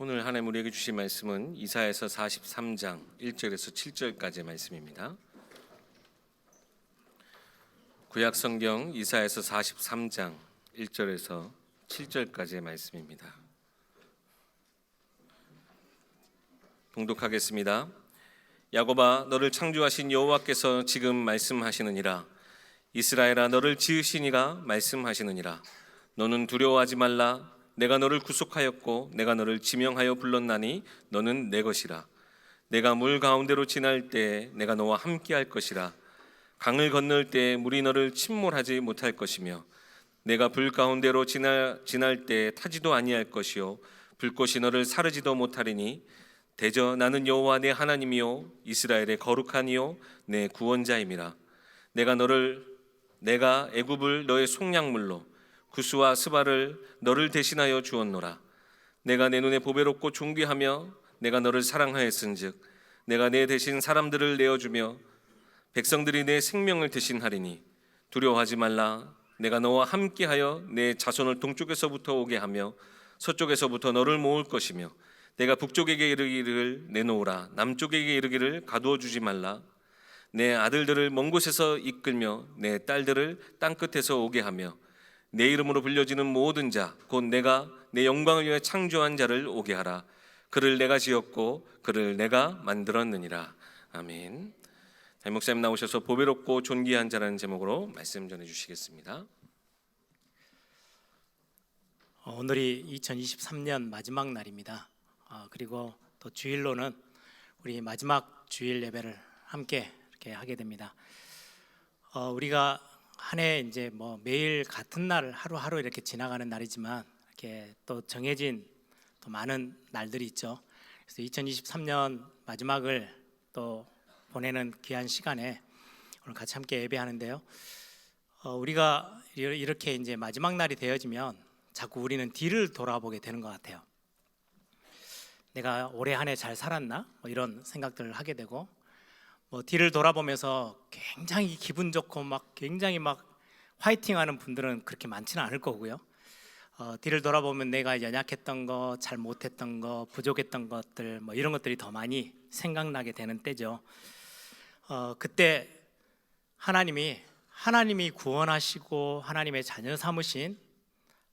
오늘 하나님 우리에게 주신 말씀은 이사야서 43장 1절에서 7절까지의 말씀입니다. 구약 성경 이사야서 43장 1절에서 7절까지의 말씀입니다. 봉독하겠습니다. 야곱아, 너를 창조하신 여호와께서 지금 말씀하시느니라. 이스라엘아, 너를 지으신 이가 말씀하시느니라. 너는 두려워하지 말라. 내가 너를 구속하였고 내가 너를 지명하여 불렀나니 너는 내 것이라. 내가 물 가운데로 지날 때 내가 너와 함께할 것이라. 강을 건널 때 물이 너를 침몰하지 못할 것이며 내가 불 가운데로 지날 때 타지도 아니할 것이요 불꽃이 너를 사르지도 못하리니 대저 나는 여호와 내 하나님이요 이스라엘의 거룩한 이요 내 구원자임이라. 내가 애굽을 너의 속량물로 구스와 스바를 너를 대신하여 주었노라. 내가 내 눈에 보배롭고 존귀하며 내가 너를 사랑하였은즉 내가 내 대신 사람들을 내어주며 백성들이 내 생명을 대신하리니 두려워하지 말라. 내가 너와 함께하여 내 자손을 동쪽에서부터 오게 하며 서쪽에서부터 너를 모을 것이며 내가 북쪽에게 이르기를 내놓으라. 남쪽에게 이르기를 가두어 주지 말라. 내 아들들을 먼 곳에서 이끌며 내 딸들을 땅끝에서 오게 하며 내 이름으로 불려지는 모든 자 곧 내가 내 영광을 위해 창조한 자를 오게 하라. 그를 내가 지었고 그를 내가 만들었느니라. 아멘. 담임 목사님 나오셔서 보배롭고 존귀한 자라는 제목으로 말씀 전해주시겠습니다. 오늘이 2023년 마지막 날입니다. 그리고 또 주일로는 우리 마지막 주일 예배를 함께 이렇게 하게 됩니다. 우리가 한 해 이제 매일 같은 날 하루하루 이렇게 지나가는 날이지만 이렇게 또 정해진 또 많은 날들이 있죠. 그래서 2023년 마지막을 또 보내는 귀한 시간에 오늘 같이 함께 예배하는데요. 우리가 이렇게 이제 마지막 날이 되어지면 자꾸 우리는 뒤를 돌아보게 되는 것 같아요. 내가 올해 한 해 잘 살았나? 이런 생각들을 하게 되고 뒤를 돌아보면서 굉장히 기분 좋고 굉장히 화이팅하는 분들은 그렇게 많지는 않을 거고요. 뒤를 돌아보면 내가 연약했던 거, 잘 못했던 거, 부족했던 것들 이런 것들이 더 많이 생각나게 되는 때죠. 그때 하나님이 구원하시고 하나님의 자녀 삼으신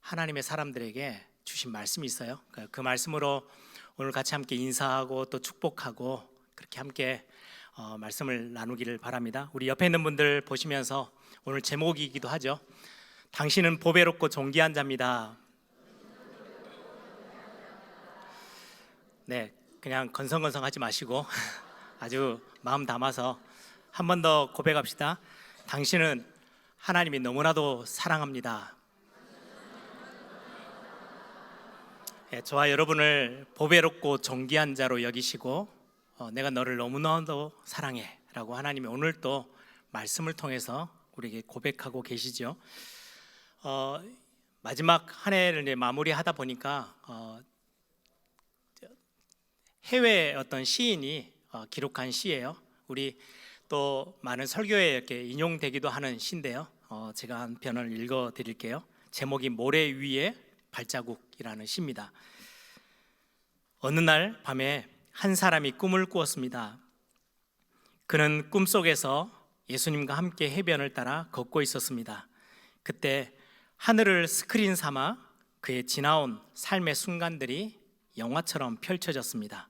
하나님의 사람들에게 주신 말씀이 있어요. 그 말씀으로 오늘 같이 함께 인사하고 또 축복하고 그렇게 함께 말씀을 나누기를 바랍니다. 우리 옆에 있는 분들 보시면서 오늘 제목이기도 하죠. 당신은 보배롭고 존귀한 자입니다. 네, 그냥 건성건성하지 마시고 아주 마음 담아서 한 번 더 고백합시다. 당신은 하나님이 너무나도 사랑합니다. 네, 저와 여러분을 보배롭고 존귀한 자로 여기시고 내가 너를 너무나도 사랑해 라고 하나님이 오늘 또 말씀을 통해서 우리에게 고백하고 계시죠. 마지막 한 해를 마무리하다 보니까 해외 어떤 시인이 기록한 시예요. 우리 또 많은 설교에 이렇게 인용되기도 하는 시인데요. 제가 한 편을 읽어 드릴게요. 제목이 모래 위에 발자국이라는 시입니다. 어느 날 밤에 한 사람이 꿈을 꾸었습니다. 그는 꿈속에서 예수님과 함께 해변을 따라 걷고 있었습니다. 그때 하늘을 스크린 삼아 그의 지나온 삶의 순간들이 영화처럼 펼쳐졌습니다.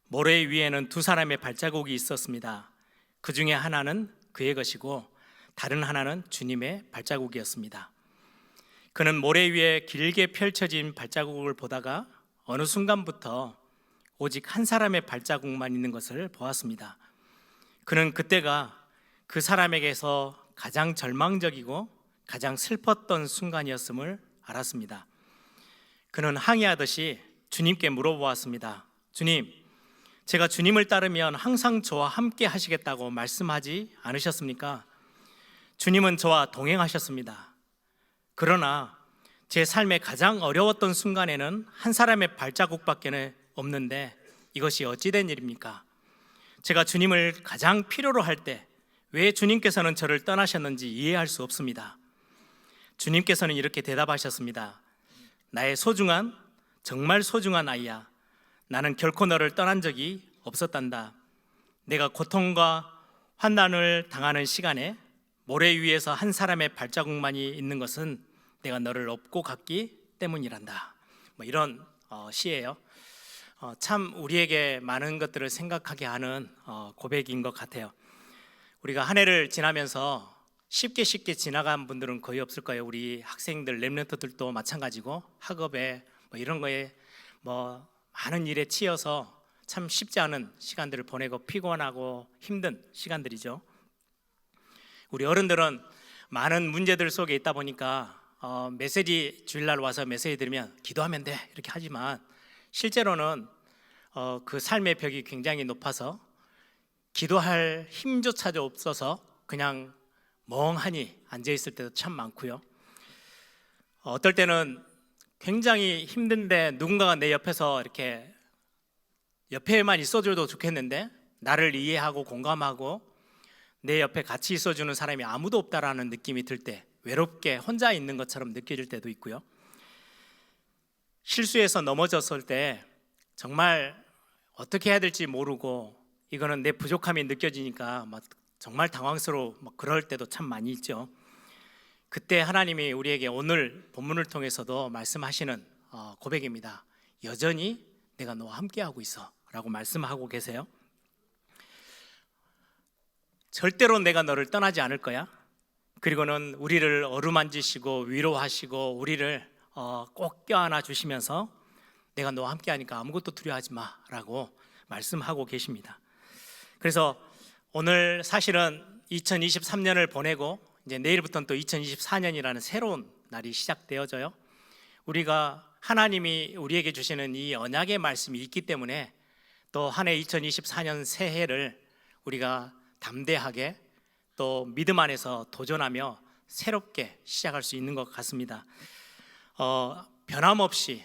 모래 위에는 두 사람의 발자국이 있었습니다. 그 중에 하나는 그의 것이고 다른 하나는 주님의 발자국이었습니다. 그는 모래 위에 길게 펼쳐진 발자국을 보다가 어느 순간부터 오직 한 사람의 발자국만 있는 것을 보았습니다. 그는 그때가 그 사람에게서 가장 절망적이고 가장 슬펐던 순간이었음을 알았습니다. 그는 항의하듯이 주님께 물어보았습니다. 주님, 제가 주님을 따르면 항상 저와 함께 하시겠다고 말씀하지 않으셨습니까? 주님은 저와 동행하셨습니다. 그러나 제 삶의 가장 어려웠던 순간에는 한 사람의 발자국밖에 없는데 이것이 어찌된 일입니까? 제가 주님을 가장 필요로 할 때 왜 주님께서는 저를 떠나셨는지 이해할 수 없습니다. 주님께서는 이렇게 대답하셨습니다. 나의 소중한 정말 소중한 아이야. 나는 결코 너를 떠난 적이 없었단다. 내가 고통과 환난을 당하는 시간에 모래 위에서 한 사람의 발자국만이 있는 것은 내가 너를 업고 갔기 때문이란다. 뭐 이런 시예요. 참 우리에게 많은 것들을 생각하게 하는 고백인 것 같아요. 우리가 한 해를 지나면서 쉽게 지나간 분들은 거의 없을 거예요. 우리 학생들, 랩런트들도 마찬가지고 학업에 뭐 이런 거에 뭐 많은 일에 치여서 참 쉽지 않은 시간들을 보내고 피곤하고 힘든 시간들이죠. 우리 어른들은 많은 문제들 속에 있다 보니까 메시지 주일날 와서 메시지 들으면 기도하면 돼 이렇게 하지만 실제로는 그 삶의 벽이 굉장히 높아서 기도할 힘조차도 없어서 그냥 멍하니 앉아있을 때도 참 많고요. 어떨 때는 굉장히 힘든데 누군가가 내 옆에서 이렇게 옆에만 있어줘도 좋겠는데 나를 이해하고 공감하고 내 옆에 같이 있어주는 사람이 아무도 없다라는 느낌이 들 때 외롭게 혼자 있는 것처럼 느껴질 때도 있고요. 실수해서 넘어졌을 때 정말 어떻게 해야 될지 모르고 이거는 내 부족함이 느껴지니까 막 정말 당황스러워 그럴 때도 참 많이 있죠. 그때 하나님이 우리에게 오늘 본문을 통해서도 말씀하시는 고백입니다. 여전히 내가 너와 함께하고 있어 라고 말씀하고 계세요. 절대로 내가 너를 떠나지 않을 거야. 그리고는 우리를 어루만지시고 위로하시고 우리를 꼭 껴안아 주시면서 내가 너와 함께하니까 아무것도 두려워하지 마 라고 말씀하고 계십니다. 그래서 오늘 사실은 2023년을 보내고 이제 내일부터는 또 2024년이라는 새로운 날이 시작되어져요. 우리가 하나님이 우리에게 주시는 이 언약의 말씀이 있기 때문에 또 한 해 2024년 새해를 우리가 담대하게 또 믿음 안에서 도전하며 새롭게 시작할 수 있는 것 같습니다. 변함없이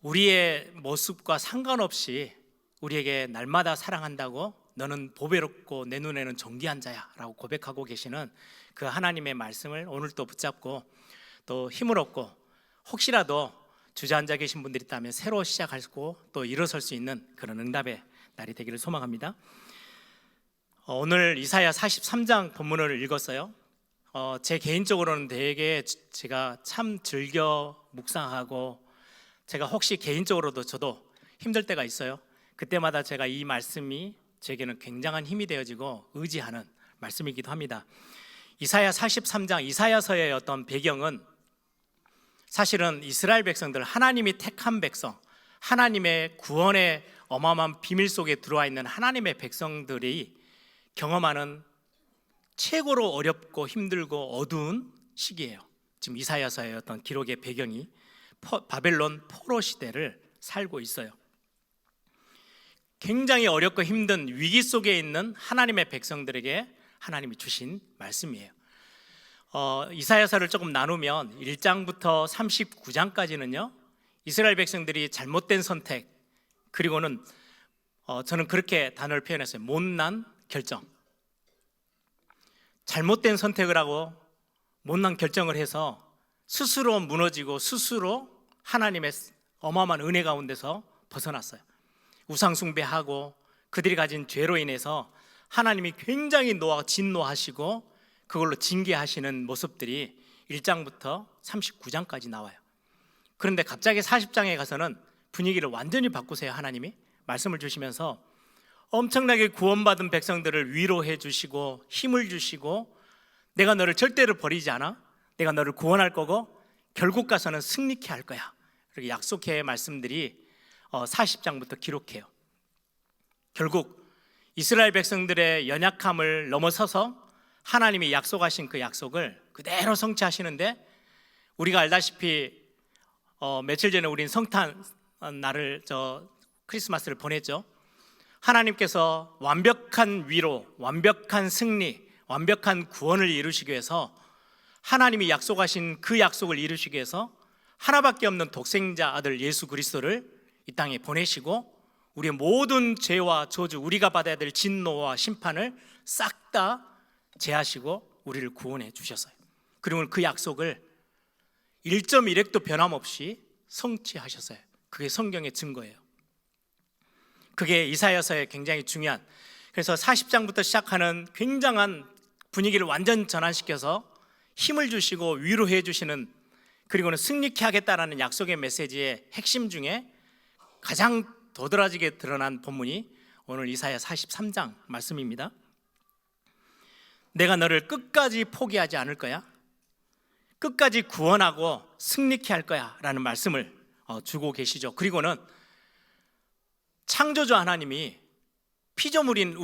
우리의 모습과 상관없이 우리에게 날마다 사랑한다고 너는 보배롭고 내 눈에는 존귀한 자야 라고 고백하고 계시는 그 하나님의 말씀을 오늘 또 붙잡고 또 힘을 얻고 혹시라도 주저앉아 계신 분들이 있다면 새로 시작하고 또 일어설 수 있는 그런 응답의 날이 되기를 소망합니다. 오늘 이사야 43장 본문을 읽었어요. 제 개인적으로는 되게 제가 참 즐겨 묵상하고 제가 혹시 개인적으로도 저도 힘들 때가 있어요. 그때마다 제가 이 말씀이 제게는 굉장한 힘이 되어지고 의지하는 말씀이기도 합니다. 이사야 43장 이사야서의 어떤 배경은 사실은 이스라엘 백성들, 하나님이 택한 백성, 하나님의 구원의 어마어마한 비밀 속에 들어와 있는 하나님의 백성들이 경험하는 최고로 어렵고 힘들고 어두운 시기예요. 지금 이사야서의 어떤 기록의 배경이 바벨론 포로 시대를 살고 있어요. 굉장히 어렵고 힘든 위기 속에 있는 하나님의 백성들에게 하나님이 주신 말씀이에요. 이사야서를 조금 나누면 1장부터 39장까지는요 이스라엘 백성들이 잘못된 선택 그리고는 저는 그렇게 단어를 표현했어요. 못난 결정. 잘못된 선택을 하고 못난 결정을 해서 스스로 무너지고 스스로 하나님의 어마어마한 은혜 가운데서 벗어났어요. 우상 숭배하고 그들이 가진 죄로 인해서 하나님이 굉장히 진노하시고 그걸로 징계하시는 모습들이 1장부터 39장까지 나와요. 그런데 갑자기 40장에 가서는 분위기를 완전히 바꾸세요. 하나님이 말씀을 주시면서 엄청나게 구원받은 백성들을 위로해 주시고 힘을 주시고 내가 너를 절대로 버리지 않아. 내가 너를 구원할 거고 결국 가서는 승리케 할 거야. 이렇게 약속의 말씀들이 40장부터 기록해요. 결국 이스라엘 백성들의 연약함을 넘어서서 하나님이 약속하신 그 약속을 그대로 성취하시는데 우리가 알다시피 며칠 전에 우린 성탄 날을 크리스마스를 보냈죠. 하나님께서 완벽한 위로, 완벽한 승리, 완벽한 구원을 이루시기 위해서 하나님이 약속하신 그 약속을 이루시기 위해서 하나밖에 없는 독생자 아들 예수 그리스도를 이 땅에 보내시고 우리의 모든 죄와 저주, 우리가 받아야 될 진노와 심판을 싹 다 제하시고 우리를 구원해 주셨어요. 그리고 그 약속을 1.1획도 변함없이 성취하셨어요. 그게 성경의 증거예요. 그게 이사야서의 굉장히 중요한, 그래서 40장부터 시작하는 굉장한 분위기를 완전 전환시켜서 힘을 주시고 위로해 주시는, 그리고는 승리케 하겠다라는 약속의 메시지의 핵심 중에 가장 도드라지게 드러난 본문이 오늘 이사야 43장 말씀입니다. 내가 너를 끝까지 포기하지 않을 거야, 끝까지 구원하고 승리케 할 거야 라는 말씀을 주고 계시죠. 그리고는 창조주 하나님이 피조물인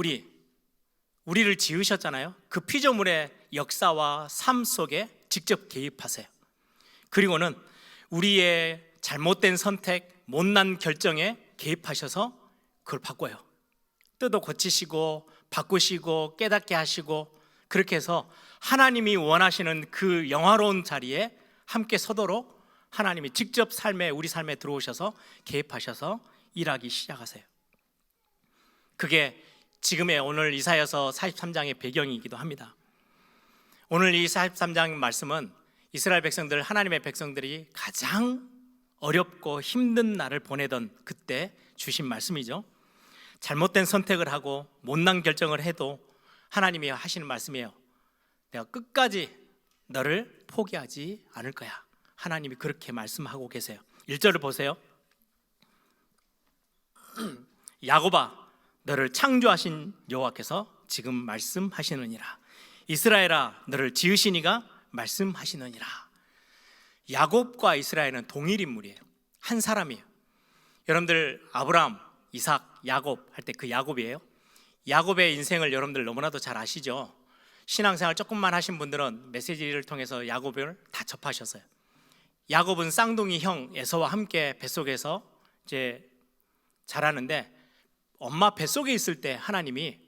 우리를 지으셨잖아요. 그 피조물의 역사와 삶 속에 직접 개입하세요. 그리고는 우리의 잘못된 선택, 못난 결정에 개입하셔서 그걸 바꿔요. 뜯어 고치시고 바꾸시고 깨닫게 하시고, 그렇게 해서 하나님이 원하시는 그 영화로운 자리에 함께 서도록 하나님이 직접 우리 삶에 들어오셔서 개입하셔서 일하기 시작하세요. 그게 지금의 오늘 이사야서 43장의 배경이기도 합니다. 오늘 이 43장 말씀은 이스라엘 백성들, 하나님의 백성들이 가장 어렵고 힘든 날을 보내던 그때 주신 말씀이죠. 잘못된 선택을 하고 못난 결정을 해도 하나님이 하시는 말씀이에요. 내가 끝까지 너를 포기하지 않을 거야. 하나님이 그렇게 말씀하고 계세요. 1절을 보세요. 야곱아, 너를 창조하신 여호와께서 지금 말씀하시느니라. 이스라엘아, 너를 지으신 이가 말씀하시느니라. 야곱과 이스라엘은 동일 인물이에요. 한 사람이에요. 여러분들 아브라함, 이삭, 야곱 할 때 그 야곱이에요. 야곱의 인생을 여러분들 너무나도 잘 아시죠? 신앙생활 조금만 하신 분들은 메시지를 통해서 야곱을 다 접하셨어요. 야곱은 쌍둥이 형 에서와 함께 뱃속에서 이제 자라는데, 엄마 뱃속에 있을 때 하나님이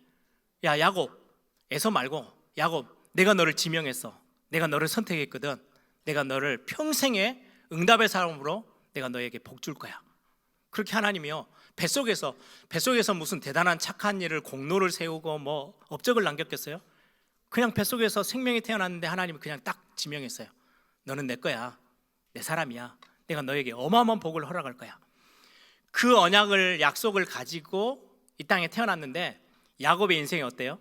야 야곱, 에서 말고 야곱, 내가 너를 지명했어. 내가 너를 선택했거든. 내가 너를 평생의 응답의 사람으로 내가 너에게 복 줄 거야. 그렇게 하나님이요, 뱃속에서 무슨 대단한 착한 일을 공로를 세우고 뭐 업적을 남겼겠어요? 그냥 뱃속에서 생명이 태어났는데 하나님이 그냥 딱 지명했어요. 너는 내 거야. 내 사람이야. 내가 너에게 어마어마한 복을 허락할 거야. 그 언약을, 약속을 가지고 이 땅에 태어났는데 야곱의 인생이 어때요?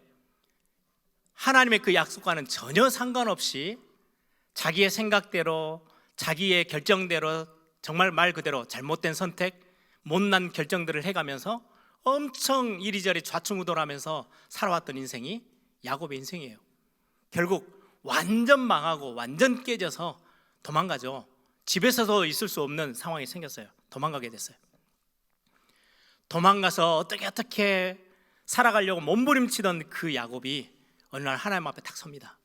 하나님의 그 약속과는 전혀 상관없이 자기의 생각대로, 자기의 결정대로, 정말 말 그대로 잘못된 선택, 못난 결정들을 해가면서 엄청 이리저리 좌충우돌하면서 살아왔던 인생이 야곱의 인생이에요. 결국 완전 망하고 완전 깨져서 도망가죠. 집에서도 있을 수 없는 상황이 생겼어요. 도망가게 됐어요. 도망가서 어떻게 살아가려고 몸부림치던 그 야곱이 어느 날 하나님 앞에 딱 섭니다.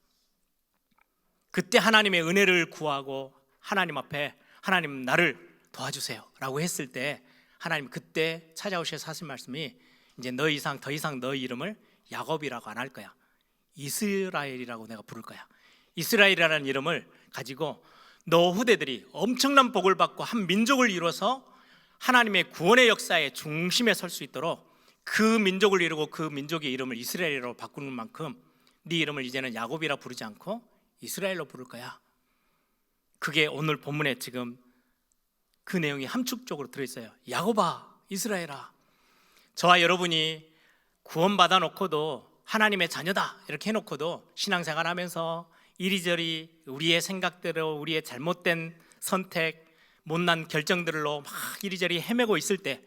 그때 하나님의 은혜를 구하고 하나님 앞에 하나님 나를 도와주세요 라고 했을 때 하나님 그때 찾아오셔서 하신 말씀이 이제 더 이상 너의 이름을 야곱이라고 안 할 거야. 이스라엘이라고 내가 부를 거야. 이스라엘이라는 이름을 가지고 너 후대들이 엄청난 복을 받고 한 민족을 이뤄서 하나님의 구원의 역사의 중심에 설 수 있도록 그 민족을 이루고 그 민족의 이름을 이스라엘이라고 바꾸는 만큼 네 이름을 이제는 야곱이라 부르지 않고 이스라엘로 부를 거야. 그게 오늘 본문에 지금 그 내용이 함축적으로 들어있어요. 야곱아, 이스라엘아, 저와 여러분이 구원받아 놓고도 하나님의 자녀다 이렇게 해놓고도 신앙생활 하면서 이리저리 우리의 생각대로 우리의 잘못된 선택, 못난 결정들로 막 이리저리 헤매고 있을 때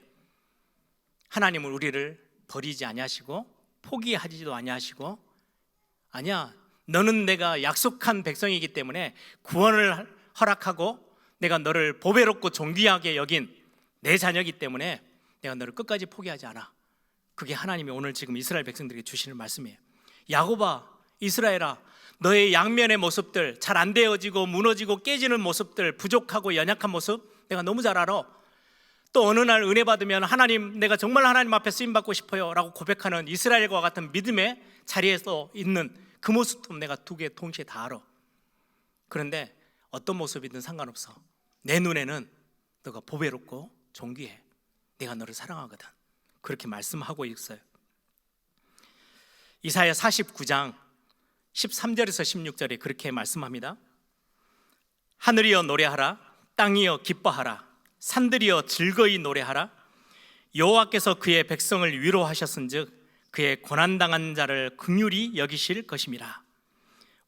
하나님은 우리를 버리지 아니하시고 포기하지도 아니하시고, 아니야, 너는 내가 약속한 백성이기 때문에 구원을 허락하고 내가 너를 보배롭고 존귀하게 여긴 내 자녀이기 때문에 내가 너를 끝까지 포기하지 않아. 그게 하나님이 오늘 지금 이스라엘 백성들에게 주시는 말씀이에요. 야곱아, 이스라엘아, 너의 양면의 모습들, 잘 안 되어지고 무너지고 깨지는 모습들, 부족하고 연약한 모습 내가 너무 잘 알아. 또 어느 날 은혜 받으면 하나님, 내가 정말 하나님 앞에 쓰임받고 싶어요 라고 고백하는 이스라엘과 같은 믿음의 자리에서 있는 그 모습도 내가 두 개 동시에 다 알아. 그런데 어떤 모습이든 상관없어. 내 눈에는 너가 보배롭고 존귀해. 내가 너를 사랑하거든. 그렇게 말씀하고 있어요. 이사야 49장 13절에서 16절에 그렇게 말씀합니다. 하늘이여 노래하라, 땅이여 기뻐하라, 산들이여 즐거이 노래하라. 여호와께서 그의 백성을 위로하셨은즉 그의 고난당한 자를 긍휼히 여기실 것임이라.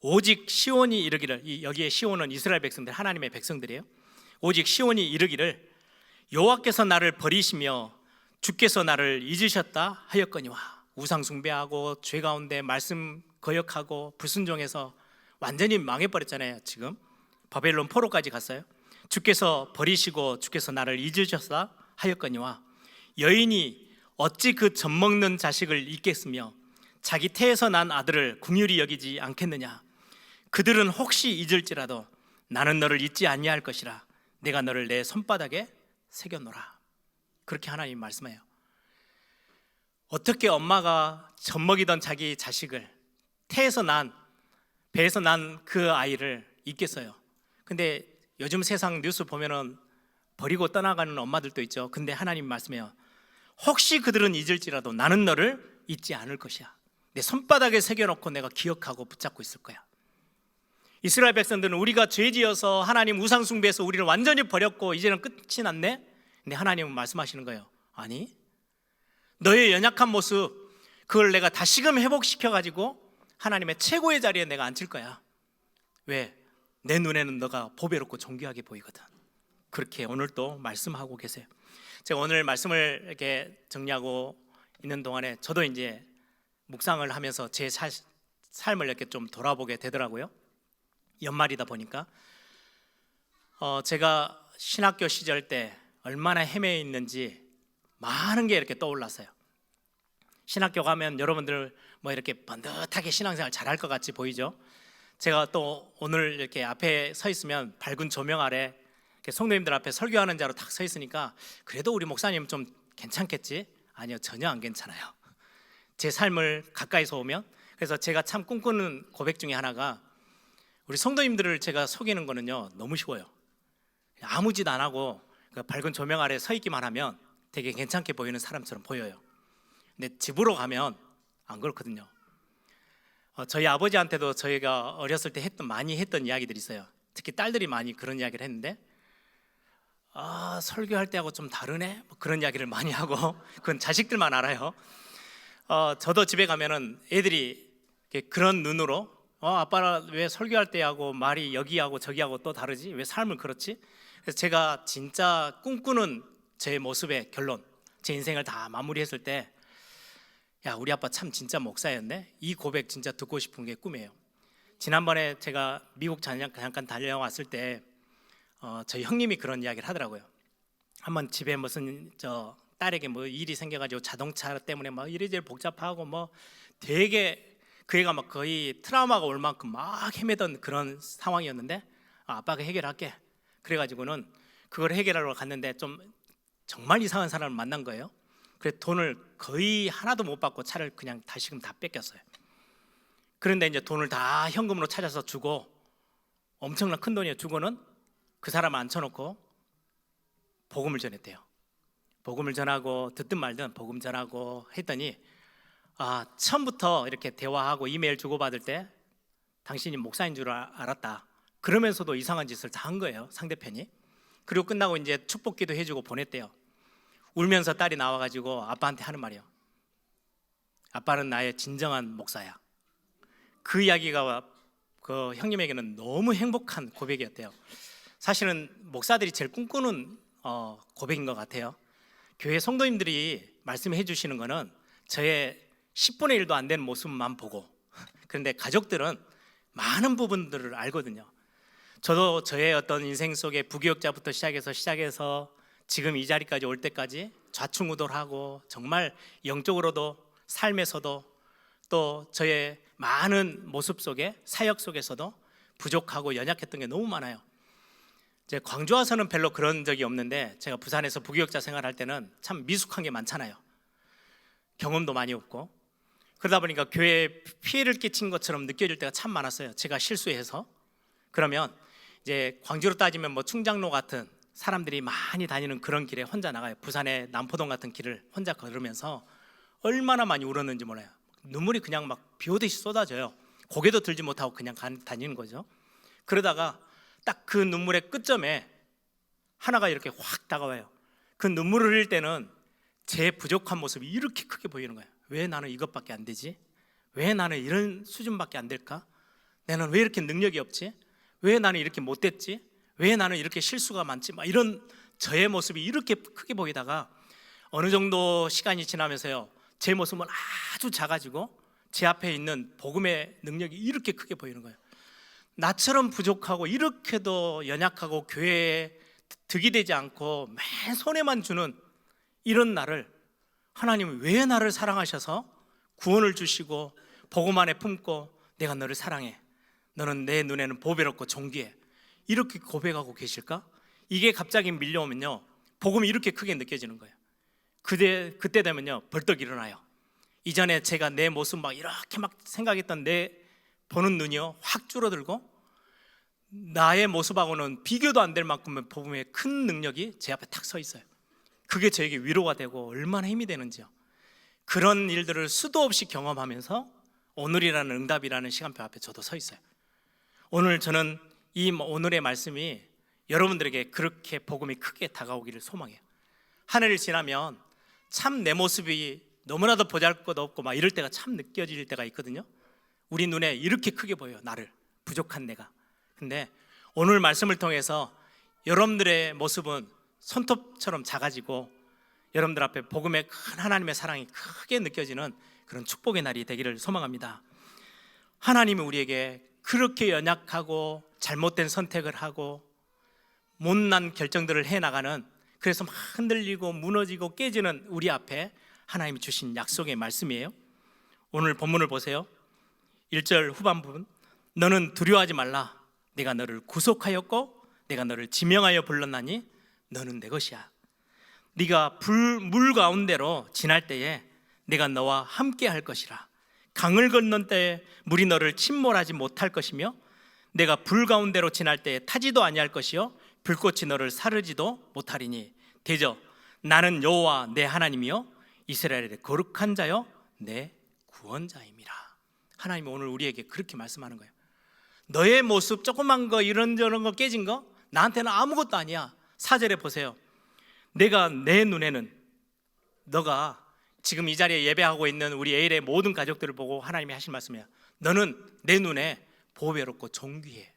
오직 시온이 이르기를, 여기에 시온은 이스라엘 백성들, 하나님의 백성들이에요. 오직 시온이 이르기를 여호와께서 나를 버리시며 주께서 나를 잊으셨다 하였거니와. 우상 숭배하고 죄 가운데 말씀 거역하고 불순종해서 완전히 망해버렸잖아요. 지금 바벨론 포로까지 갔어요. 주께서 버리시고 주께서 나를 잊으셨다 하였거니와. 여인이 어찌 그 젖먹는 자식을 잊겠으며 자기 태에서 난 아들을 긍휼히 여기지 않겠느냐. 그들은 혹시 잊을지라도 나는 너를 잊지 아니할 것이라. 내가 너를 내 손바닥에 새겨놓으라. 그렇게 하나님 말씀해요. 어떻게 엄마가 젖먹이던 자기 자식을, 태에서 난, 배에서 난 그 아이를 잊겠어요. 근데 요즘 세상 뉴스 보면은 버리고 떠나가는 엄마들도 있죠. 근데 하나님 말씀해요. 혹시 그들은 잊을지라도 나는 너를 잊지 않을 것이야. 내 손바닥에 새겨놓고 내가 기억하고 붙잡고 있을 거야. 이스라엘 백성들은 우리가 죄지어서 하나님 우상 숭배해서 우리를 완전히 버렸고 이제는 끝이 났네. 근데 하나님은 말씀하시는 거예요. 아니, 너의 연약한 모습, 그걸 내가 다시금 회복시켜가지고 하나님의 최고의 자리에 내가 앉힐 거야. 왜? 내 눈에는 너가 보배롭고 존귀하게 보이거든. 그렇게 오늘 또 말씀하고 계세요. 제가 오늘 말씀을 이렇게 정리하고 있는 동안에 저도 이제 묵상을 하면서 제 삶을 이렇게 좀 돌아보게 되더라고요. 연말이다 보니까 제가 신학교 시절 때 얼마나 헤매 있는지 많은 게 이렇게 떠올랐어요. 신학교 가면 여러분들 뭐 이렇게 번듯하게 신앙생활 잘할 것 같이 보이죠. 제가 또 오늘 이렇게 앞에 서 있으면 밝은 조명 아래 이렇게 성도님들 앞에 설교하는 자로 딱 서 있으니까 그래도 우리 목사님 좀 괜찮겠지? 아니요, 전혀 안 괜찮아요. 제 삶을 가까이서 오면. 그래서 제가 참 꿈꾸는 고백 중에 하나가, 우리 성도님들을 제가 속이는 거는요 너무 쉬워요. 아무 짓 안 하고 그 밝은 조명 아래 서 있기만 하면 되게 괜찮게 보이는 사람처럼 보여요. 근데 집으로 가면 안 그렇거든요. 저희 아버지한테도 저희가 어렸을 때 많이 했던 이야기들이 있어요. 특히 딸들이 많이 그런 이야기를 했는데, 설교할 때하고 좀 다르네? 뭐 그런 이야기를 많이 하고, 그건 자식들만 알아요. 저도 집에 가면은 애들이 그런 눈으로 아빠는 왜 설교할 때하고 말이 여기하고 저기하고 또 다르지? 왜 삶을 그렇지? 그래서 제가 진짜 꿈꾸는 제 모습의 결론, 제 인생을 다 마무리했을 때, 야, 우리 아빠 참 진짜 목사였네. 이 고백 진짜 듣고 싶은 게 꿈이에요. 지난번에 제가 미국 잠깐 달려왔을 때 저희 형님이 그런 이야기를 하더라고요. 한번 집에 무슨 딸에게 뭐 일이 생겨가지고 자동차 때문에 막 이리저리 복잡하고 뭐 되게 그 애가 막 거의 트라우마가 올 만큼 막 헤매던 그런 상황이었는데, 아빠가 해결할게. 그래가지고는 그걸 해결하러 갔는데 좀 정말 이상한 사람을 만난 거예요. 그래서 돈을 거의 하나도 못 받고 차를 그냥 다시금 다 뺏겼어요. 그런데 이제 돈을 다 현금으로 찾아서 주고, 엄청난 큰 돈이에요. 주고는 그 사람 앉혀놓고 복음을 전했대요. 복음을 전하고 듣든 말든 복음 전하고 했더니, 처음부터 이렇게 대화하고 이메일 주고받을 때 당신이 목사인 줄 알았다. 그러면서도 이상한 짓을 다 한 거예요, 상대편이. 그리고 끝나고 이제 축복기도 해주고 보냈대요. 울면서 딸이 나와가지고 아빠한테 하는 말이에요. 아빠는 나의 진정한 목사야. 그 이야기가 그 형님에게는 너무 행복한 고백이었대요. 사실은 목사들이 제일 꿈꾸는 고백인 것 같아요. 교회 성도님들이 말씀해 주시는 거는 저의 10분의 1도 안 되는 모습만 보고, 그런데 가족들은 많은 부분들을 알거든요. 저도 저의 어떤 인생 속에 부교육자부터 시작해서 지금 이 자리까지 올 때까지 좌충우돌하고 정말 영적으로도 삶에서도 또 저의 많은 모습 속에 사역 속에서도 부족하고 연약했던 게 너무 많아요. 이제 광주 와서는 별로 그런 적이 없는데, 제가 부산에서 부교육자 생활할 때는 참 미숙한 게 많잖아요. 경험도 많이 없고. 그러다 보니까 교회에 피해를 끼친 것처럼 느껴질 때가 참 많았어요. 제가 실수해서. 그러면 이제 광주로 따지면 뭐 충장로 같은 사람들이 많이 다니는 그런 길에 혼자 나가요. 부산의 남포동 같은 길을 혼자 걸으면서 얼마나 많이 울었는지 몰라요. 눈물이 그냥 막 비 오듯이 쏟아져요. 고개도 들지 못하고 그냥 다니는 거죠. 그러다가 딱 그 눈물의 끝점에 하나가 이렇게 확 다가와요. 그 눈물을 흘릴 때는 제 부족한 모습이 이렇게 크게 보이는 거예요. 왜 나는 이것밖에 안 되지? 왜 나는 이런 수준밖에 안 될까? 나는 왜 이렇게 능력이 없지? 왜 나는 이렇게 못됐지? 왜 나는 이렇게 실수가 많지? 막 이런 저의 모습이 이렇게 크게 보이다가 어느 정도 시간이 지나면서요, 제 모습은 아주 작아지고 제 앞에 있는 복음의 능력이 이렇게 크게 보이는 거예요. 나처럼 부족하고 이렇게도 연약하고 교회에 득이 되지 않고 맨 손해만 주는 이런 나를 하나님은 왜 나를 사랑하셔서 구원을 주시고 복음 안에 품고 내가 너를 사랑해, 너는 내 눈에는 보배롭고 존귀해, 이렇게 고백하고 계실까? 이게 갑자기 밀려오면요, 복음이 이렇게 크게 느껴지는 거예요. 그때 되면요, 벌떡 일어나요. 이전에 제가 내 모습 막 이렇게 막 생각했던 내 보는 눈이요, 확 줄어들고 나의 모습하고는 비교도 안 될 만큼의 복음의 큰 능력이 제 앞에 탁 서 있어요. 그게 저에게 위로가 되고 얼마나 힘이 되는지요. 그런 일들을 수도 없이 경험하면서 오늘이라는 응답이라는 시간표 앞에 저도 서 있어요. 오늘 저는 이 오늘의 말씀이 여러분들에게 그렇게 복음이 크게 다가오기를 소망해요. 한 해를 지나면 참 내 모습이 너무나도 보잘것없고 막 이럴 때가 참 느껴질 때가 있거든요. 우리 눈에 이렇게 크게 보여요, 나를, 부족한 내가. 근데 오늘 말씀을 통해서 여러분들의 모습은 손톱처럼 작아지고 여러분들 앞에 복음의 큰 하나님의 사랑이 크게 느껴지는 그런 축복의 날이 되기를 소망합니다. 하나님이 우리에게 그렇게 연약하고 잘못된 선택을 하고 못난 결정들을 해나가는, 그래서 막 흔들리고 무너지고 깨지는 우리 앞에 하나님이 주신 약속의 말씀이에요. 오늘 본문을 보세요. 1절 후반 부분, 너는 두려워하지 말라, 내가 너를 구속하였고 내가 너를 지명하여 불렀나니 너는 내 것이야. 네가 물 가운데로 지날 때에 내가 너와 함께 할 것이라. 강을 건넌 때에 물이 너를 침몰하지 못할 것이며 내가 불 가운데로 지날 때에 타지도 아니할 것이요 불꽃이 너를 사르지도 못하리니 대저 나는 여호와 내 하나님이요 이스라엘의 거룩한 자요 내 구원자임이라. 하나님이 오늘 우리에게 그렇게 말씀하는 거예요. 너의 모습 조그만 거 이런저런 거 깨진 거 나한테는 아무것도 아니야. 4절에 보세요. 내가 내 눈에는, 너가 지금 이 자리에 예배하고 있는 우리 에일의 모든 가족들을 보고 하나님이 하신 말씀이야. 너는 내 눈에 보배롭고 존귀해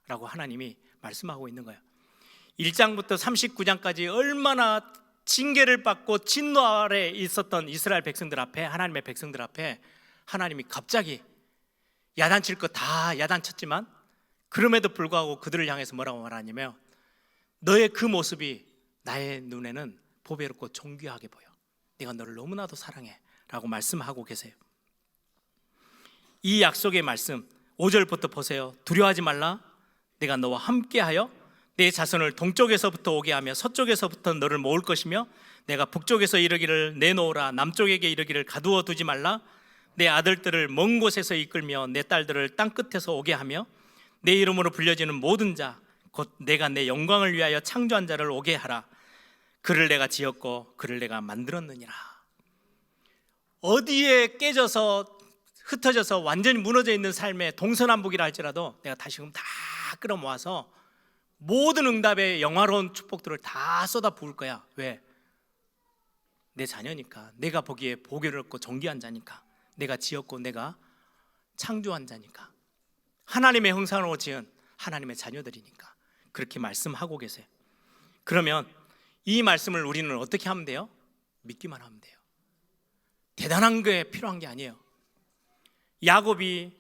라고 하나님이 말씀하고 있는 거예요. 1장부터 39장까지 얼마나 징계를 받고 진노 아래 있었던 이스라엘 백성들 앞에, 하나님의 백성들 앞에 하나님이 갑자기 야단칠 거 다 야단쳤지만 그럼에도 불구하고 그들을 향해서 뭐라고 말하냐면 너의 그 모습이 나의 눈에는 보배롭고 존귀하게 보여. 내가 너를 너무나도 사랑해 라고 말씀하고 계세요. 이 약속의 말씀 5절부터 보세요. 두려워하지 말라, 내가 너와 함께하여 내 자손을 동쪽에서부터 오게 하며 서쪽에서부터 너를 모을 것이며 내가 북쪽에서 이르기를 내놓으라, 남쪽에게 이르기를 가두어 두지 말라. 내 아들들을 먼 곳에서 이끌며 내 딸들을 땅끝에서 오게 하며 내 이름으로 불려지는 모든 자 곧 내가 내 영광을 위하여 창조한 자를 오게 하라. 그를 내가 지었고 그를 내가 만들었느니라. 어디에 깨져서 흩어져서 완전히 무너져 있는 삶의 동서남북이라 할지라도 내가 다시금 다 끌어모아서 모든 응답의 영화로운 축복들을 다 쏟아 부을 거야. 왜? 내 자녀니까, 내가 보기에 보배롭고 존귀한 자니까, 내가 지었고 내가 창조한 자니까, 하나님의 형상으로 지은 하나님의 자녀들이니까 그렇게 말씀하고 계세요. 그러면 이 말씀을 우리는 어떻게 하면 돼요? 믿기만 하면 돼요. 대단한 게 필요한 게 아니에요. 야곱이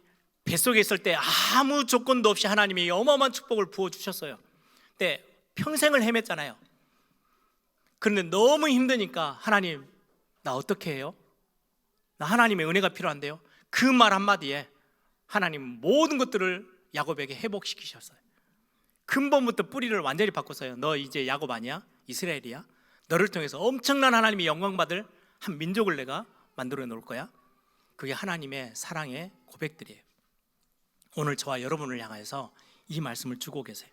뱃속에 있을 때 아무 조건도 없이 하나님이 어마어마한 축복을 부어주셨어요. 근데 평생을 헤맸잖아요. 그런데 너무 힘드니까 하나님 나 어떻게 해요? 나 하나님의 은혜가 필요한데요. 그 말 한마디에 하나님 모든 것들을 야곱에게 회복시키셨어요. 근본부터 뿌리를 완전히 바꿨어요. 너 이제 야곱 아니야? 이스라엘이야. 너를 통해서 엄청난 하나님의 영광받을 한 민족을 내가 만들어 놓을 거야. 그게 하나님의 사랑의 고백들이에요. 오늘 저와 여러분을 향해서 이 말씀을 주고 계세요.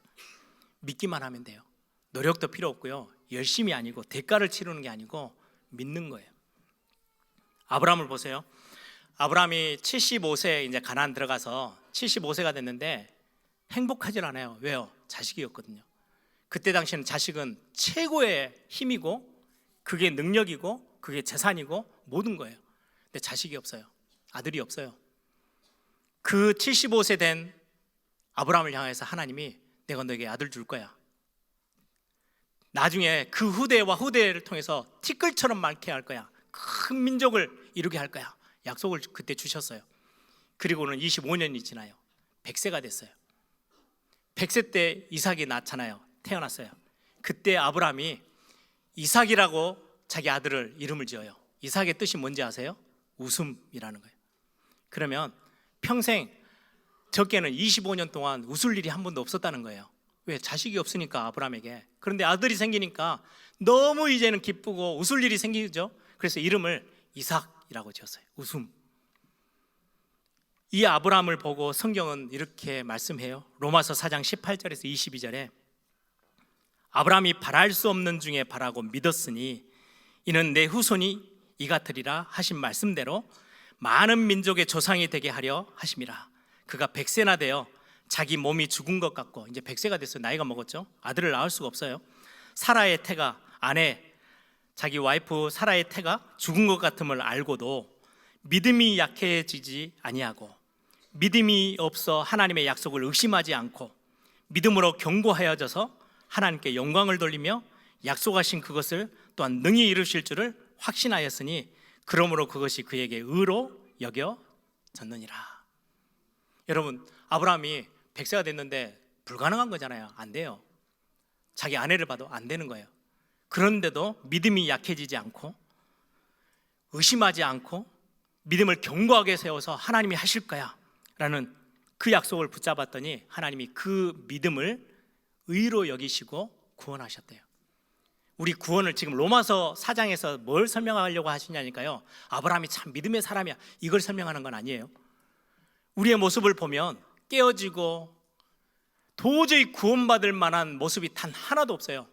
믿기만 하면 돼요. 노력도 필요 없고요. 열심이 아니고 대가를 치르는 게 아니고 믿는 거예요. 아브라함을 보세요. 아브라함이 75세 이제 가나안 들어가서 75세가 됐는데 행복하질 않아요. 왜요? 자식이 없거든요. 그때 당시에는 자식은 최고의 힘이고 그게 능력이고 그게 재산이고 모든 거예요. 근데 자식이 없어요. 아들이 없어요. 그 75세 된 아브라함을 향해서 하나님이 내가 너에게 아들 줄 거야. 나중에 그 후대와 후대를 통해서 티끌처럼 많게 할 거야. 큰 민족을 이루게 할 거야. 약속을 그때 주셨어요. 그리고는 25년이 지나요. 100세가 됐어요. 100세 때 이삭이 낳잖아요. 태어났어요. 그때 아브라함이 이삭이라고 자기 아들을 이름을 지어요. 이삭의 뜻이 뭔지 아세요? 웃음이라는 거예요. 그러면 평생 적게는 25년 동안 웃을 일이 한 번도 없었다는 거예요. 왜? 자식이 없으니까 아브라함에게. 그런데 아들이 생기니까 너무 이제는 기쁘고 웃을 일이 생기죠. 그래서 이름을 이삭이라고 지었어요. 웃음. 이 아브라함을 보고 성경은 이렇게 말씀해요. 로마서 4장 18절에서 22절에 아브라함이 바랄 수 없는 중에 바라고 믿었으니 이는 내 후손이 이같으리라 하신 말씀대로 많은 민족의 조상이 되게 하려 하심이라. 그가 100세나 되어 자기 몸이 죽은 것 같고, 이제 100세가 됐어요. 나이가 먹었죠. 아들을 낳을 수가 없어요. 사라의 태가, 아내 자기 와이프 사라의 태가 죽은 것 같음을 알고도 믿음이 약해지지 아니하고 믿음이 없어 하나님의 약속을 의심하지 않고 믿음으로 견고하여져서 하나님께 영광을 돌리며 약속하신 그것을 또한 능히 이루실 줄을 확신하였으니 그러므로 그것이 그에게 의로 여겨졌느니라. 여러분, 아브라함이 100세가 됐는데 불가능한 거잖아요. 안 돼요. 자기 아내를 봐도 안 되는 거예요. 그런데도 믿음이 약해지지 않고 의심하지 않고 믿음을 견고하게 세워서 하나님이 하실 거야 라는 그 약속을 붙잡았더니 하나님이 그 믿음을 의로 여기시고 구원하셨대요. 우리 구원을 지금 로마서 4장에서 뭘 설명하려고 하시냐니까요, 아브라함이 참 믿음의 사람이야 이걸 설명하는 건 아니에요. 우리의 모습을 보면 깨어지고 도저히 구원받을 만한 모습이 단 하나도 없어요.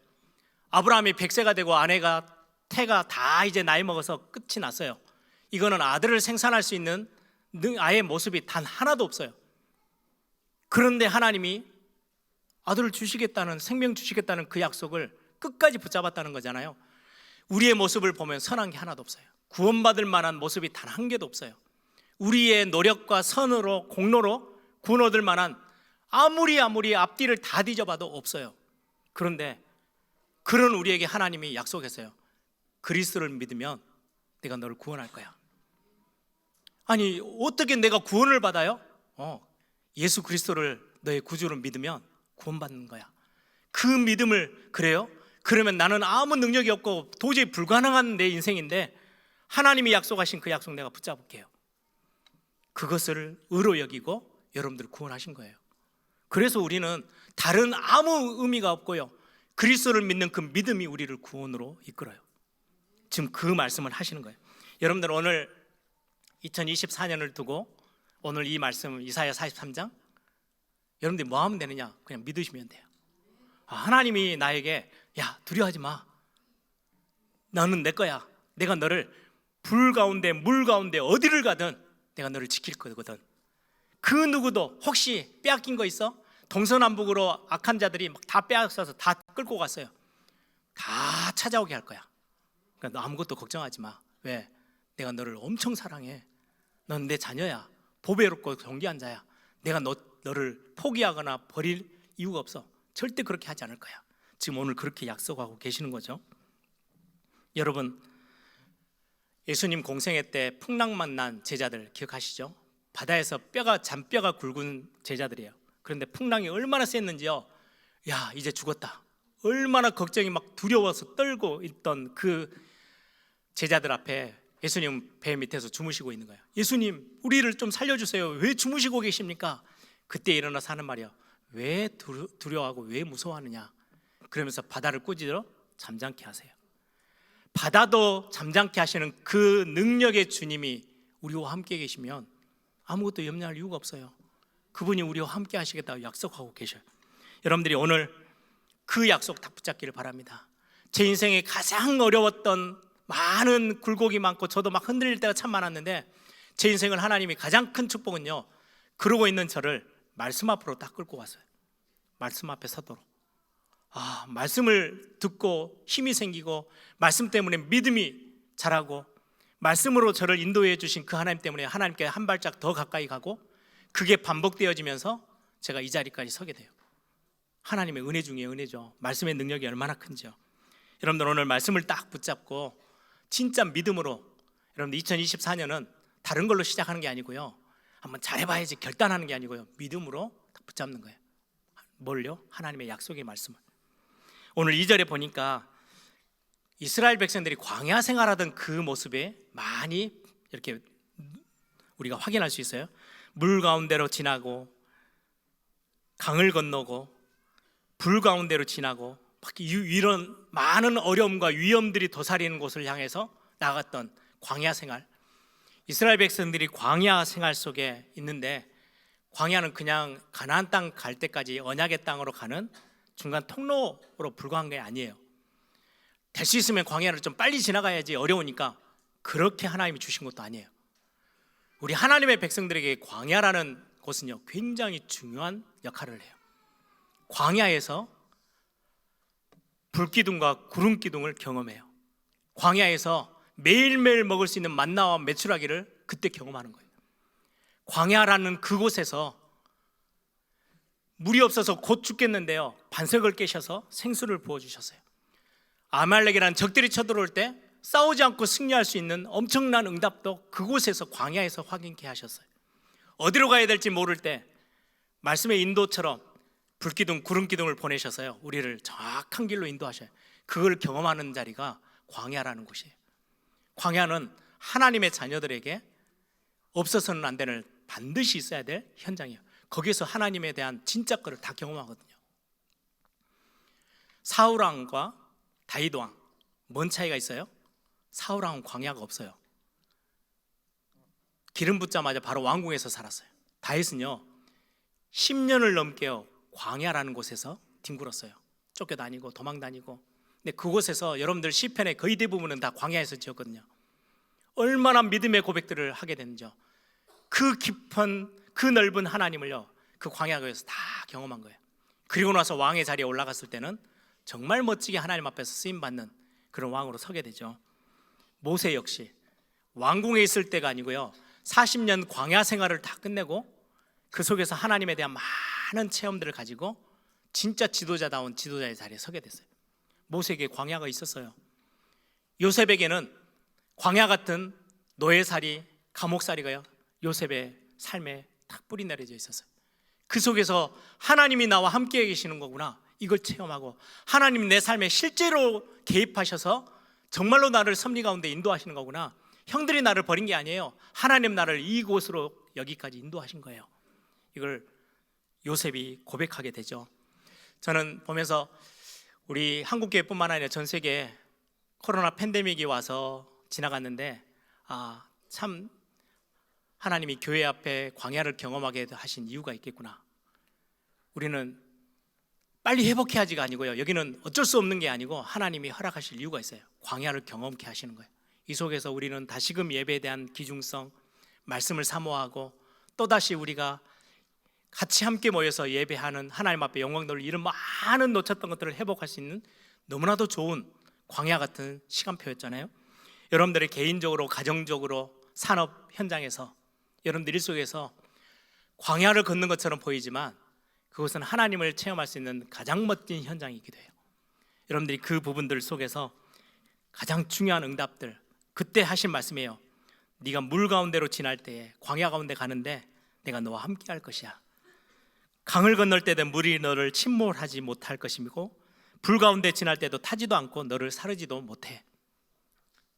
아브라함이 100세가 되고 아내가 태가 다 이제 나이 먹어서 끝이 났어요. 이거는 아들을 생산할 수 있는 아예 모습이 단 하나도 없어요. 그런데 하나님이 아들을 주시겠다는, 생명 주시겠다는 그 약속을 끝까지 붙잡았다는 거잖아요. 우리의 모습을 보면 선한 게 하나도 없어요. 구원받을 만한 모습이 단 한 개도 없어요. 우리의 노력과 선으로 공로로 구원 얻을 만한 아무리 앞뒤를 다 뒤져봐도 없어요. 그런데 그런 우리에게 하나님이 약속했어요. 그리스도를 믿으면 내가 너를 구원할 거야. 아니, 어떻게 내가 구원을 받아요? 예수 그리스도를 너의 구주로 믿으면 구원받는 거야. 그 믿음을, 그래요? 그러면 나는 아무 능력이 없고 도저히 불가능한 내 인생인데 하나님이 약속하신 그 약속 내가 붙잡을게요. 그것을 의로 여기고 여러분들을 구원하신 거예요. 그래서 우리는 다른 아무 의미가 없고요, 그리스도를 믿는 그 믿음이 우리를 구원으로 이끌어요. 지금 그 말씀을 하시는 거예요. 여러분들 오늘 2024년을 두고 오늘 이 말씀 이사야 43장 여러분들이 뭐 하면 되느냐? 그냥 믿으시면 돼요. 하나님이 나에게 야 두려워하지 마, 너는 내 거야, 내가 너를 불 가운데 물 가운데 어디를 가든 내가 너를 지킬 거거든. 그 누구도 혹시 빼앗긴 거 있어? 동서남북으로 악한 자들이 막 다 빼앗아서 다 끌고 갔어요. 다 찾아오게 할 거야. 그러니까 너 아무것도 걱정하지 마. 왜? 내가 너를 엄청 사랑해. 넌 내 자녀야. 보배롭고 존귀한 자야. 내가 너를 포기하거나 버릴 이유가 없어. 절대 그렇게 하지 않을 거야. 지금 오늘 그렇게 약속하고 계시는 거죠. 여러분, 예수님 공생애 때 풍랑 만난 제자들 기억하시죠? 바다에서 잔뼈가 굵은 제자들이에요. 그런데 풍랑이 얼마나 셌는지요. 야, 이제 죽었다. 얼마나 걱정이 막 두려워서 떨고 있던 그 제자들 앞에 예수님 배 밑에서 주무시고 있는 거예요. 예수님, 우리를 좀 살려주세요. 왜 주무시고 계십니까? 그때 일어나서 하는 말이요, 왜 두려워하고 왜 무서워하느냐? 그러면서 바다를 꾸짖어 잠잠케 하세요. 바다도 잠잠케 하시는 그 능력의 주님이 우리와 함께 계시면 아무것도 염려할 이유가 없어요. 그분이 우리와 함께 하시겠다고 약속하고 계셔요. 여러분들이 오늘 그 약속 다 붙잡기를 바랍니다. 제 인생에 가장 어려웠던, 많은 굴곡이 많고 저도 막 흔들릴 때가 참 많았는데 제 인생을 하나님이 가장 큰 축복은요, 그러고 있는 저를 말씀 앞으로 딱 끌고 왔어요. 말씀 앞에 서도록. 말씀을 듣고 힘이 생기고 말씀 때문에 믿음이 자라고 말씀으로 저를 인도해 주신 그 하나님 때문에 하나님께 한 발짝 더 가까이 가고 그게 반복되어지면서 제가 이 자리까지 서게 돼요. 하나님의 은혜 중에 은혜죠. 말씀의 능력이 얼마나 큰지요. 여러분들 오늘 말씀을 딱 붙잡고 진짜 믿음으로, 여러분들 2024년은 다른 걸로 시작하는 게 아니고요, 한번 잘해봐야지 결단하는 게 아니고요, 믿음으로 딱 붙잡는 거예요. 뭘요? 하나님의 약속의 말씀을. 오늘 2절에 보니까 이스라엘 백성들이 광야 생활하던 그 모습에 많이 이렇게 우리가 확인할 수 있어요. 물 가운데로 지나고 강을 건너고 불 가운데로 지나고 이런 많은 어려움과 위험들이 도사리는 곳을 향해서 나갔던 광야 생활. 이스라엘 백성들이 광야 생활 속에 있는데, 광야는 그냥 가나안 땅 갈 때까지 언약의 땅으로 가는 중간 통로로 불과한 게 아니에요. 될 수 있으면 광야를 좀 빨리 지나가야지, 어려우니까. 그렇게 하나님이 주신 것도 아니에요. 우리 하나님의 백성들에게 광야라는 곳은요, 굉장히 중요한 역할을 해요. 광야에서 불기둥과 구름기둥을 경험해요. 광야에서 매일매일 먹을 수 있는 만나와 메추라기를 그때 경험하는 거예요. 광야라는 그곳에서 물이 없어서 곧 죽겠는데요, 반석을 깨셔서 생수를 부어주셨어요. 아말렉이라는 적들이 쳐들어올 때 싸우지 않고 승리할 수 있는 엄청난 응답도 그곳에서, 광야에서 확인케 하셨어요. 어디로 가야 될지 모를 때 말씀의 인도처럼 불기둥, 구름기둥을 보내셔서요, 우리를 정확한 길로 인도하셔요. 그걸 경험하는 자리가 광야라는 곳이에요. 광야는 하나님의 자녀들에게 없어서는 안 되는, 반드시 있어야 될 현장이에요. 거기에서 하나님에 대한 진짜 거를 다 경험하거든요. 사울왕과 다윗왕, 뭔 차이가 있어요? 사울왕은 광야가 없어요. 기름 붓자마자 바로 왕궁에서 살았어요. 다윗은요 10년을 넘게요 광야라는 곳에서 뒹굴었어요. 쫓겨다니고 도망다니고. 근데 그곳에서, 여러분들 시편의 거의 대부분은 다 광야에서 지었거든요. 얼마나 믿음의 고백들을 하게 됐는지요. 그 깊은, 그 넓은 하나님을요, 그 광야에서 다 경험한 거예요. 그리고 나서 왕의 자리에 올라갔을 때는 정말 멋지게 하나님 앞에서 쓰임받는 그런 왕으로 서게 되죠. 모세 역시 왕궁에 있을 때가 아니고요, 40년 광야 생활을 다 끝내고 그 속에서 하나님에 대한 많은 체험들을 가지고 진짜 지도자다운 지도자의 자리에 서게 됐어요. 모세에게 광야가 있었어요. 요셉에게는 광야 같은 노예살이, 감옥살이가요, 요셉의 삶에 탁 뿌리 내려져 있었어요. 그 속에서 하나님이 나와 함께 계시는 거구나, 이걸 체험하고 하나님이 내 삶에 실제로 개입하셔서 정말로 나를 섭리 가운데 인도하시는 거구나, 형들이 나를 버린 게 아니에요, 하나님 나를 이곳으로 여기까지 인도하신 거예요. 이걸 요셉이 고백하게 되죠. 저는 보면서 우리 한국교회뿐만 아니라 전 세계에 코로나 팬데믹이 와서 지나갔는데, 참 하나님이 교회 앞에 광야를 경험하게 하신 이유가 있겠구나. 우리는 빨리 회복해야지가 아니고요, 여기는 어쩔 수 없는 게 아니고 하나님이 허락하실 이유가 있어요. 광야를 경험케 하시는 거예요. 이 속에서 우리는 다시금 예배에 대한 기중성, 말씀을 사모하고 또다시 우리가 같이 함께 모여서 예배하는, 하나님 앞에 영광 돌릴 이런 많은 놓쳤던 것들을 회복할 수 있는 너무나도 좋은 광야 같은 시간표였잖아요. 여러분들의 개인적으로, 가정적으로, 산업 현장에서, 여러분들 일 속에서 광야를 걷는 것처럼 보이지만 그것은 하나님을 체험할 수 있는 가장 멋진 현장이기도 해요. 여러분들이 그 부분들 속에서 가장 중요한 응답들, 그때 하신 말씀이에요. 네가 물 가운데로 지날 때에, 광야 가운데 가는데 내가 너와 함께 할 것이야. 강을 건널 때도 물이 너를 침몰하지 못할 것이고, 불 가운데 지날 때도 타지도 않고 너를 사르지도 못해.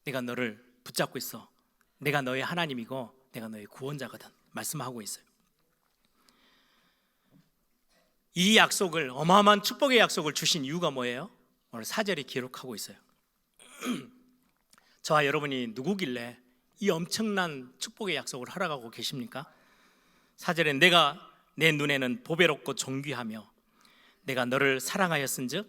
내가 너를 붙잡고 있어. 내가 너의 하나님이고 내가 너의 구원자거든, 말씀하고 있어요. 이 약속을, 어마어마한 축복의 약속을 주신 이유가 뭐예요? 오늘 4절에 기록하고 있어요. 저와 여러분이 누구길래 이 엄청난 축복의 약속을 허락하고 계십니까? 4절에 내가 내 눈에는 보배롭고 존귀하며 내가 너를 사랑하였은즉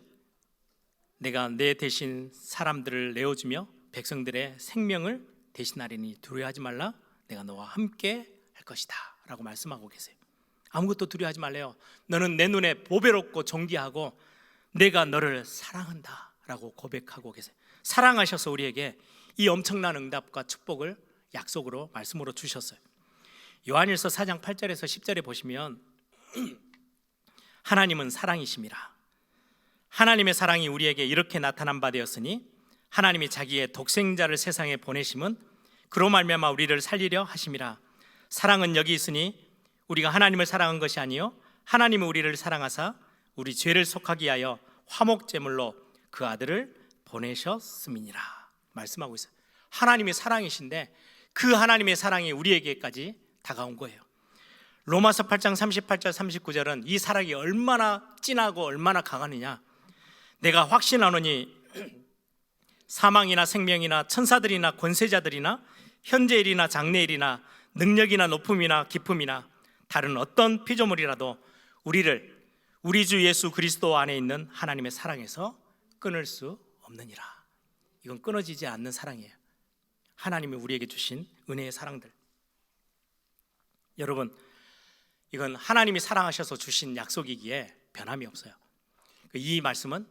내가 내 대신 사람들을 내어주며 백성들의 생명을 대신하리니 두려워하지 말라, 내가 너와 함께 할 것이다 라고 말씀하고 계세요. 아무것도 두려워하지 말래요. 너는 내 눈에 보배롭고 존귀하고 내가 너를 사랑한다라고 고백하고 계세요. 사랑하셔서 우리에게 이 엄청난 응답과 축복을 약속으로 말씀으로 주셨어요. 요한일서 4장 8절에서 10절에 보시면 하나님은 사랑이심이라. 하나님의 사랑이 우리에게 이렇게 나타난 바 되었으니 하나님이 자기의 독생자를 세상에 보내심은 그로 말미암아 우리를 살리려 하심이라. 사랑은 여기 있으니 우리가 하나님을 사랑한 것이 아니요 하나님은 우리를 사랑하사 우리 죄를 속하기 위하여 화목제물로 그 아들을 보내셨음이니라 말씀하고 있어요. 하나님의 사랑이신데 그 하나님의 사랑이 우리에게까지 다가온 거예요. 로마서 8장 38절 39절은 이 사랑이 얼마나 진하고 얼마나 강하느냐. 내가 확신하노니 사망이나 생명이나 천사들이나 권세자들이나 현재일이나 장래일이나 능력이나 높음이나 깊음이나 다른 어떤 피조물이라도 우리를 우리 주 예수 그리스도 안에 있는 하나님의 사랑에서 끊을 수 없느니라. 이건 끊어지지 않는 사랑이에요. 하나님이 우리에게 주신 은혜의 사랑들. 여러분, 이건 하나님이 사랑하셔서 주신 약속이기에 변함이 없어요. 이 말씀은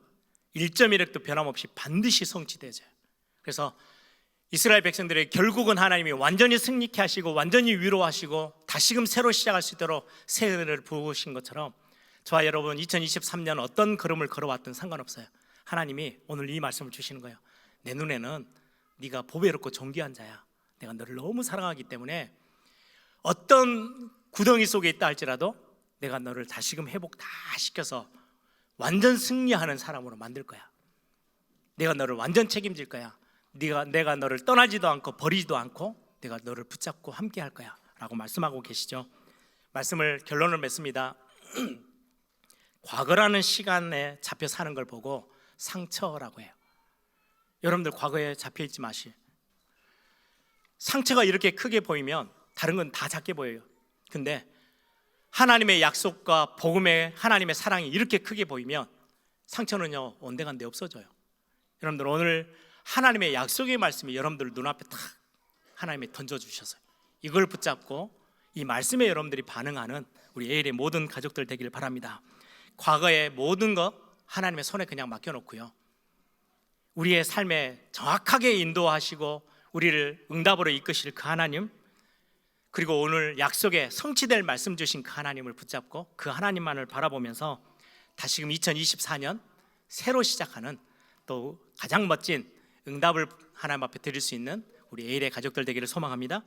1.1획도 변함없이 반드시 성취되죠. 그래서 이스라엘 백성들의 결국은 하나님이 완전히 승리케 하시고 완전히 위로하시고 다시금 새로 시작할 수 있도록 새 은혜를 부으신 것처럼 저와 여러분 2023년 어떤 걸음을 걸어왔든 상관없어요. 하나님이 오늘 이 말씀을 주시는 거예요. 내 눈에는 네가 보배롭고 존귀한 자야. 내가 너를 너무 사랑하기 때문에 어떤 구덩이 속에 있다 할지라도 내가 너를 다시금 회복 다 시켜서 완전 승리하는 사람으로 만들 거야. 내가 너를 완전 책임질 거야. 내가 너를 떠나지도 않고 버리지도 않고 내가 너를 붙잡고 함께 할 거야 라고 말씀하고 계시죠. 말씀을 결론을 맺습니다. 과거라는 시간에 잡혀 사는 걸 보고 상처라고 해요. 여러분들 과거에 잡혀 있지 마시. 상처가 이렇게 크게 보이면 다른 건 다 작게 보여요. 근데 하나님의 약속과 복음의 하나님의 사랑이 이렇게 크게 보이면 상처는요 온데간데 없어져요. 여러분들 오늘 하나님의 약속의 말씀이 여러분들 눈앞에 탁 하나님이 던져주셨어요. 이걸 붙잡고 이 말씀에 여러분들이 반응하는 우리 에일의 모든 가족들 되기를 바랍니다. 과거의 모든 것 하나님의 손에 그냥 맡겨놓고요, 우리의 삶에 정확하게 인도하시고 우리를 응답으로 이끄실 그 하나님, 그리고 오늘 약속에 성취될 말씀 주신 그 하나님을 붙잡고 그 하나님만을 바라보면서 다시금 2024년 새로 시작하는 또 가장 멋진 응답을 하나님 앞에 드릴 수 있는 우리 에일의 가족들 되기를 소망합니다.